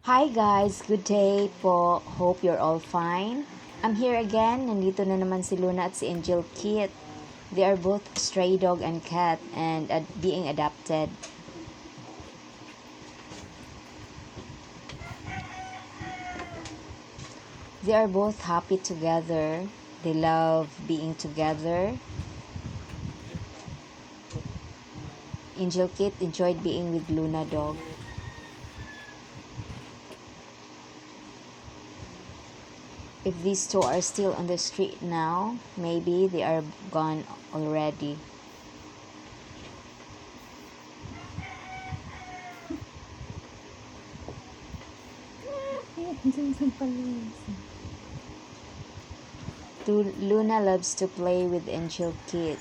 Hi guys, good day po. Hope you're all fine. I'm here again. Nandito na naman si Luna at si Angel Kit. They are both stray dog and cat and being adopted. They are both happy together. They love being together. Angel Kit enjoyed being with Luna dog. If these two are still on the street now, maybe they are gone already. Luna loves to play with Angel Kit.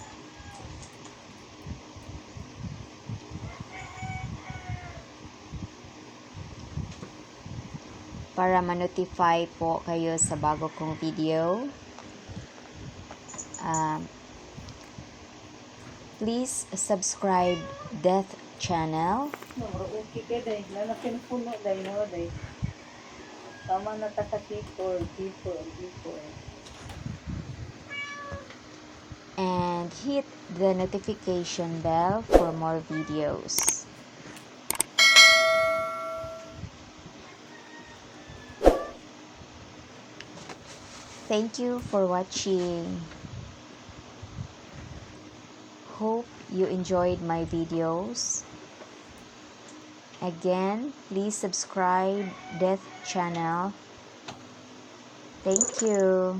Para ma-notify po kayo sa bago kong video, please subscribe Death Channel. And hit the notification bell for more videos. Thank you for watching. Hope you enjoyed my videos. Again, please subscribe Death Channel. Thank you.